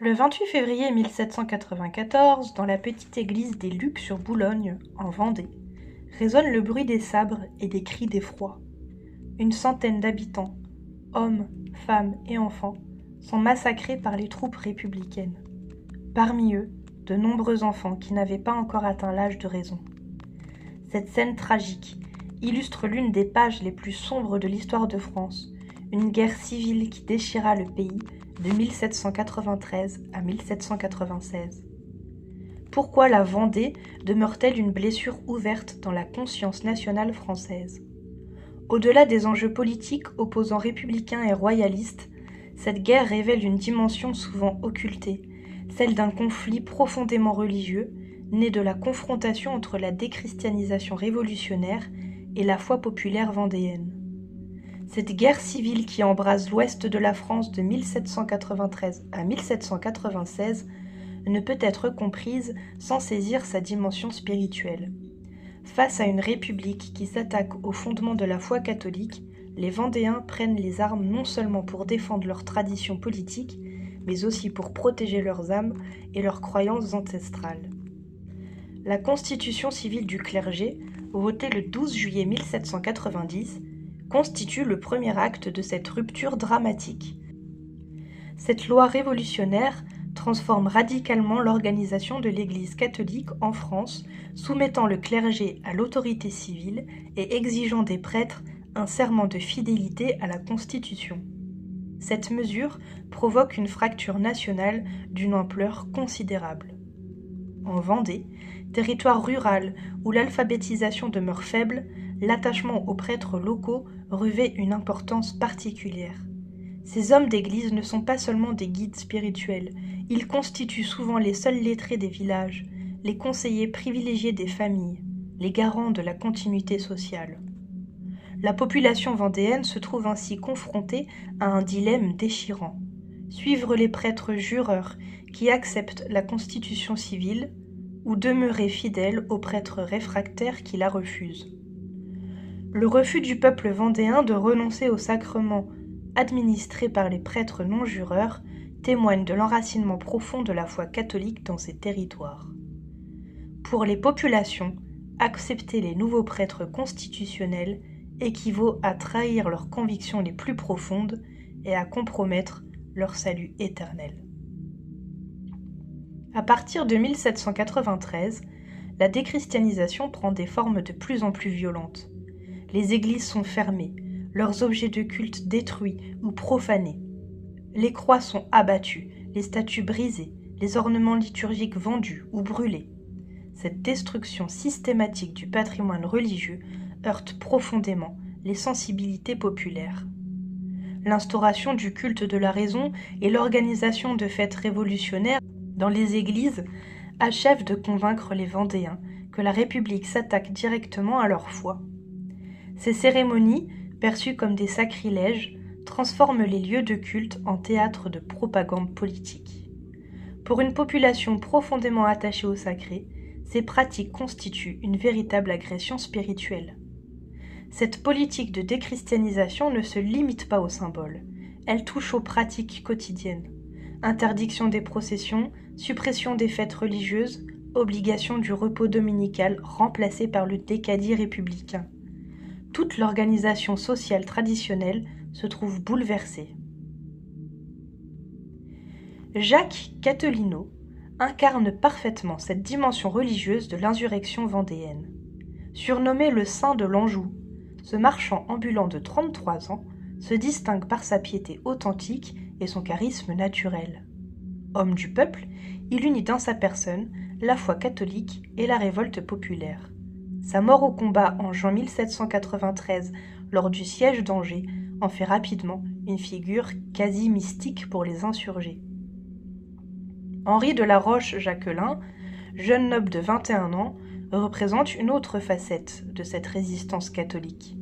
Le 28 février 1794, dans la petite église des Lucs sur Boulogne, en Vendée, résonne le bruit des sabres et des cris d'effroi. Une centaine d'habitants, hommes, femmes et enfants, sont massacrés par les troupes républicaines. Parmi eux, de nombreux enfants qui n'avaient pas encore atteint l'âge de raison. Cette scène tragique illustre l'une des pages les plus sombres de l'histoire de France, une guerre civile qui déchira le pays de 1793 à 1796. Pourquoi la Vendée demeure-t-elle une blessure ouverte dans la conscience nationale française ? Au-delà des enjeux politiques opposant républicains et royalistes, cette guerre révèle une dimension souvent occultée, celle d'un conflit profondément religieux, né de la confrontation entre la déchristianisation révolutionnaire et la foi populaire vendéenne. Cette guerre civile qui embrase l'ouest de la France de 1793 à 1796 ne peut être comprise sans saisir sa dimension spirituelle. Face à une république qui s'attaque aux fondements de la foi catholique, les Vendéens prennent les armes non seulement pour défendre leurs traditions politiques, mais aussi pour protéger leurs âmes et leurs croyances ancestrales. La constitution civile du clergé, votée le 12 juillet 1790, constitue le premier acte de cette rupture dramatique. Cette loi révolutionnaire transforme radicalement l'organisation de l'Église catholique en France, soumettant le clergé à l'autorité civile et exigeant des prêtres un serment de fidélité à la Constitution. Cette mesure provoque une fracture nationale d'une ampleur considérable. En Vendée, territoire rural où l'alphabétisation demeure faible, l'attachement aux prêtres locaux revêt une importance particulière. Ces hommes d'église ne sont pas seulement des guides spirituels, ils constituent souvent les seuls lettrés des villages, les conseillers privilégiés des familles, les garants de la continuité sociale. La population vendéenne se trouve ainsi confrontée à un dilemme déchirant. Suivre les prêtres jureurs qui acceptent la constitution civile ou demeurer fidèle aux prêtres réfractaires qui la refusent. Le refus du peuple vendéen de renoncer au sacrement administré par les prêtres non-jureurs témoigne de l'enracinement profond de la foi catholique dans ces territoires. Pour les populations, accepter les nouveaux prêtres constitutionnels équivaut à trahir leurs convictions les plus profondes et à compromettre leur salut éternel. À partir de 1793, la déchristianisation prend des formes de plus en plus violentes. Les églises sont fermées, leurs objets de culte détruits ou profanés. Les croix sont abattues, les statues brisées, les ornements liturgiques vendus ou brûlés. Cette destruction systématique du patrimoine religieux heurte profondément les sensibilités populaires. L'instauration du culte de la raison et l'organisation de fêtes révolutionnaires dans les églises achèvent de convaincre les Vendéens que la République s'attaque directement à leur foi. Ces cérémonies, perçues comme des sacrilèges, transforment les lieux de culte en théâtre de propagande politique. Pour une population profondément attachée au sacré, ces pratiques constituent une véritable agression spirituelle. Cette politique de déchristianisation ne se limite pas aux symboles, elle touche aux pratiques quotidiennes. Interdiction des processions, suppression des fêtes religieuses, obligation du repos dominical remplacée par le décadi républicain. Toute l'organisation sociale traditionnelle se trouve bouleversée. Jacques Cathelineau incarne parfaitement cette dimension religieuse de l'insurrection vendéenne. Surnommé le Saint de l'Anjou, ce marchand ambulant de 33 ans se distingue par sa piété authentique et son charisme naturel. Homme du peuple, il unit dans sa personne la foi catholique et la révolte populaire. Sa mort au combat en juin 1793 lors du siège d'Angers en fait rapidement une figure quasi mystique pour les insurgés. Henri de la Roche-Jacquelin, jeune noble de 21 ans, représente une autre facette de cette résistance catholique.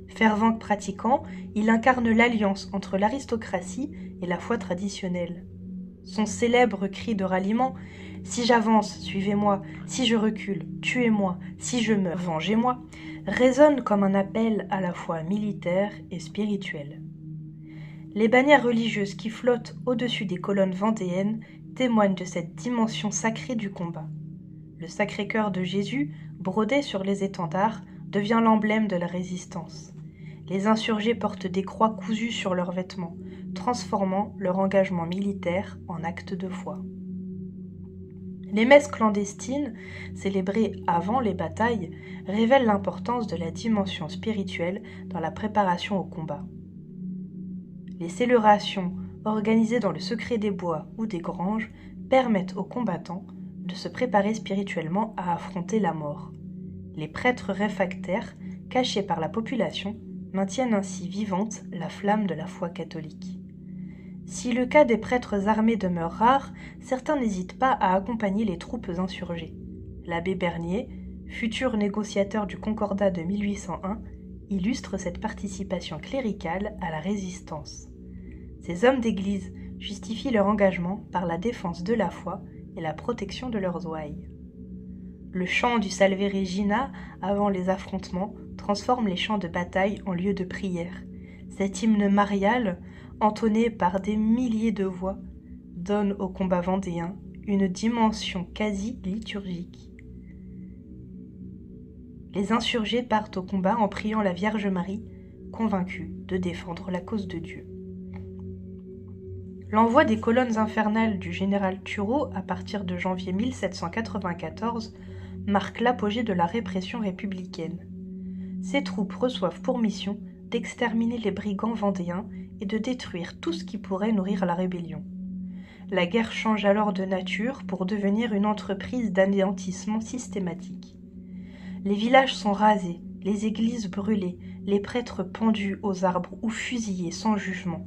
Fervent pratiquant, il incarne l'alliance entre l'aristocratie et la foi traditionnelle. Son célèbre cri de ralliement « Si j'avance, suivez-moi, si je recule, tuez-moi, si je meurs, vengez-moi » résonne comme un appel à la fois militaire et spirituel. Les bannières religieuses qui flottent au-dessus des colonnes vendéennes témoignent de cette dimension sacrée du combat. Le Sacré-Cœur de Jésus, brodé sur les étendards, devient l'emblème de la résistance. Les insurgés portent des croix cousues sur leurs vêtements, transformant leur engagement militaire en acte de foi. Les messes clandestines, célébrées avant les batailles, révèlent l'importance de la dimension spirituelle dans la préparation au combat. Les célébrations, organisées dans le secret des bois ou des granges, permettent aux combattants de se préparer spirituellement à affronter la mort. Les prêtres réfractaires, cachés par la population, maintiennent ainsi vivante la flamme de la foi catholique. Si le cas des prêtres armés demeure rare, certains n'hésitent pas à accompagner les troupes insurgées. L'abbé Bernier, futur négociateur du Concordat de 1801, illustre cette participation cléricale à la résistance. Ces hommes d'église justifient leur engagement par la défense de la foi et la protection de leurs ouailles. Le chant du Salve Regina avant les affrontements transforme les champs de bataille en lieux de prière. Cet hymne marial, entonné par des milliers de voix, donne au combat vendéen une dimension quasi liturgique. Les insurgés partent au combat en priant la Vierge Marie, convaincus de défendre la cause de Dieu. L'envoi des colonnes infernales du général Turreau à partir de janvier 1794 marque l'apogée de la répression républicaine. Ces troupes reçoivent pour mission d'exterminer les brigands vendéens et de détruire tout ce qui pourrait nourrir la rébellion. La guerre change alors de nature pour devenir une entreprise d'anéantissement systématique. Les villages sont rasés, les églises brûlées, les prêtres pendus aux arbres ou fusillés sans jugement.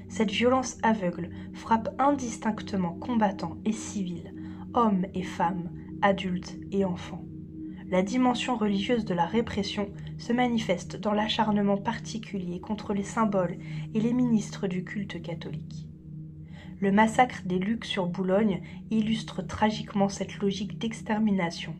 Cette violence aveugle frappe indistinctement combattants et civils, hommes et femmes, adultes et enfants. La dimension religieuse de la répression se manifeste dans l'acharnement particulier contre les symboles et les ministres du culte catholique. Le massacre des Lucs sur Boulogne illustre tragiquement cette logique d'extermination.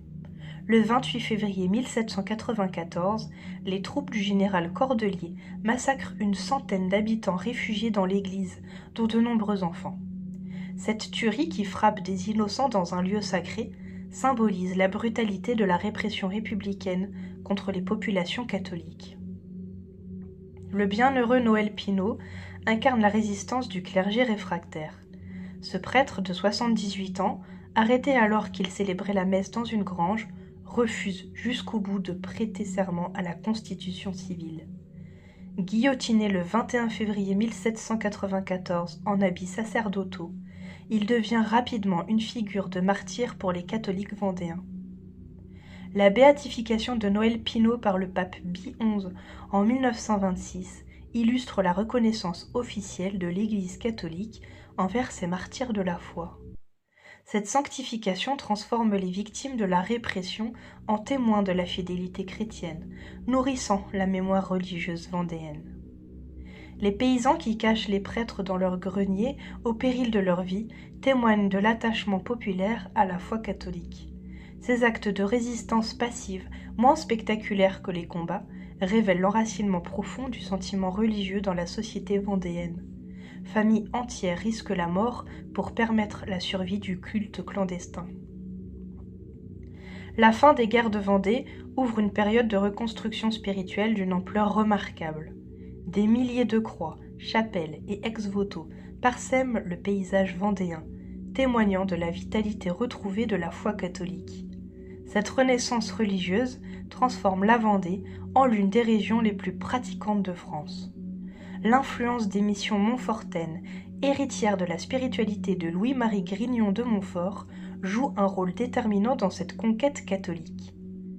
Le 28 février 1794, les troupes du général Cordelier massacrent une centaine d'habitants réfugiés dans l'église, dont de nombreux enfants. Cette tuerie qui frappe des innocents dans un lieu sacré symbolise la brutalité de la répression républicaine contre les populations catholiques. Le bienheureux Noël Pineau incarne la résistance du clergé réfractaire. Ce prêtre de 78 ans, arrêté alors qu'il célébrait la messe dans une grange, refuse jusqu'au bout de prêter serment à la Constitution civile. Guillotiné le 21 février 1794 en habits sacerdotaux, il devient rapidement une figure de martyr pour les catholiques vendéens. La béatification de Noël Pineau par le pape Pie XI en 1926 illustre la reconnaissance officielle de l'Église catholique envers ces martyrs de la foi. Cette sanctification transforme les victimes de la répression en témoins de la fidélité chrétienne, nourrissant la mémoire religieuse vendéenne. Les paysans qui cachent les prêtres dans leurs greniers au péril de leur vie témoignent de l'attachement populaire à la foi catholique. Ces actes de résistance passive, moins spectaculaires que les combats, révèlent l'enracinement profond du sentiment religieux dans la société vendéenne. Familles entières risquent la mort pour permettre la survie du culte clandestin. La fin des guerres de Vendée ouvre une période de reconstruction spirituelle d'une ampleur remarquable. Des milliers de croix, chapelles et ex-voto parsèment le paysage vendéen, témoignant de la vitalité retrouvée de la foi catholique. Cette renaissance religieuse transforme la Vendée en l'une des régions les plus pratiquantes de France. L'influence des missions montfortaines, héritières de la spiritualité de Louis-Marie Grignon de Montfort, joue un rôle déterminant dans cette conquête catholique.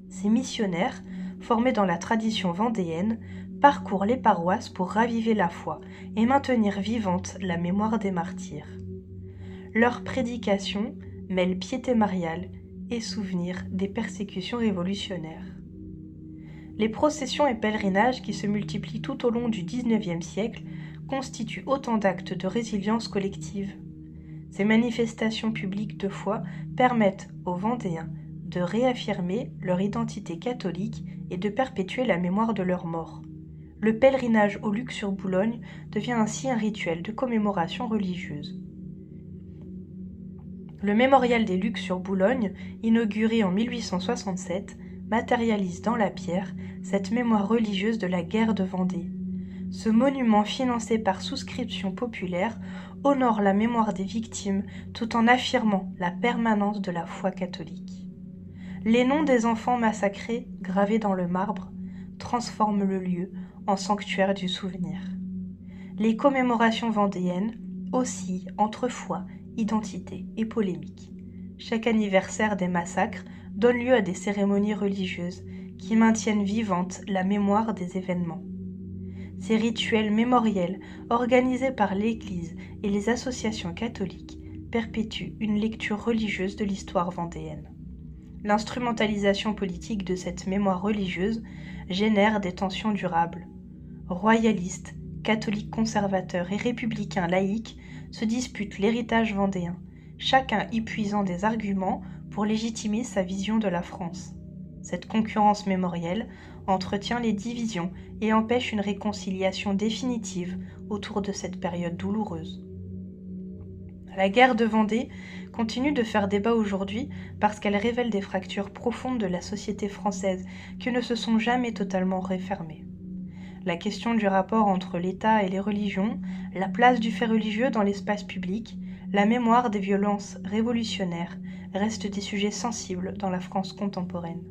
Ces missionnaires, formés dans la tradition vendéenne, parcourent les paroisses pour raviver la foi et maintenir vivante la mémoire des martyrs. Leurs prédications mêlent piété mariale et souvenir des persécutions révolutionnaires. Les processions et pèlerinages qui se multiplient tout au long du XIXe siècle constituent autant d'actes de résilience collective. Ces manifestations publiques de foi permettent aux Vendéens de réaffirmer leur identité catholique et de perpétuer la mémoire de leurs morts. Le pèlerinage au Luc-sur-Boulogne devient ainsi un rituel de commémoration religieuse. Le mémorial des Lucs sur Boulogne, inauguré en 1867, matérialise dans la pierre cette mémoire religieuse de la guerre de Vendée. Ce monument financé par souscription populaire honore la mémoire des victimes tout en affirmant la permanence de la foi catholique. Les noms des enfants massacrés, gravés dans le marbre, transforment le lieu en sanctuaire du souvenir. Les commémorations vendéennes oscillent entre foi, identité et polémique. Chaque anniversaire des massacres donne lieu à des cérémonies religieuses qui maintiennent vivante la mémoire des événements. Ces rituels mémoriels, organisés par l'Église et les associations catholiques, perpétuent une lecture religieuse de l'histoire vendéenne. L'instrumentalisation politique de cette mémoire religieuse génère des tensions durables. Royalistes, catholiques conservateurs et républicains laïcs se disputent l'héritage vendéen, chacun y puisant des arguments pour légitimer sa vision de la France. Cette concurrence mémorielle entretient les divisions et empêche une réconciliation définitive autour de cette période douloureuse. La guerre de Vendée continue de faire débat aujourd'hui parce qu'elle révèle des fractures profondes de la société française qui ne se sont jamais totalement refermées. La question du rapport entre l'État et les religions, la place du fait religieux dans l'espace public, la mémoire des violences révolutionnaires restent des sujets sensibles dans la France contemporaine.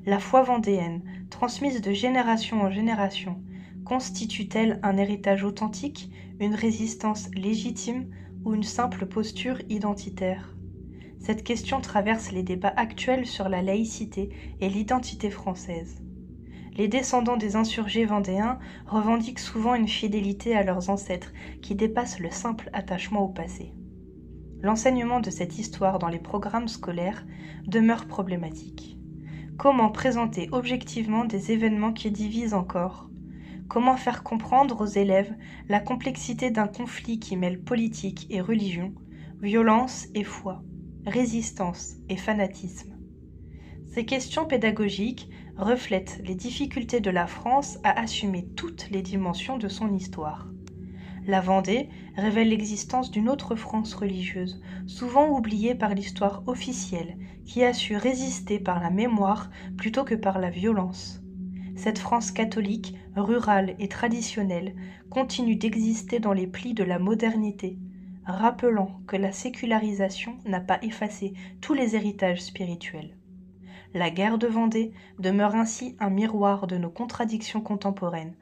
La foi vendéenne, transmise de génération en génération, constitue-t-elle un héritage authentique, une résistance légitime ou une simple posture identitaire ? Cette question traverse les débats actuels sur la laïcité et l'identité française. Les descendants des insurgés vendéens revendiquent souvent une fidélité à leurs ancêtres qui dépasse le simple attachement au passé. L'enseignement de cette histoire dans les programmes scolaires demeure problématique. Comment présenter objectivement des événements qui divisent encore ? Comment faire comprendre aux élèves la complexité d'un conflit qui mêle politique et religion, violence et foi, résistance et fanatisme ? Ces questions pédagogiques reflètent les difficultés de la France à assumer toutes les dimensions de son histoire. La Vendée révèle l'existence d'une autre France religieuse, souvent oubliée par l'histoire officielle, qui a su résister par la mémoire plutôt que par la violence. Cette France catholique, rurale et traditionnelle, continue d'exister dans les plis de la modernité, rappelant que la sécularisation n'a pas effacé tous les héritages spirituels. La guerre de Vendée demeure ainsi un miroir de nos contradictions contemporaines,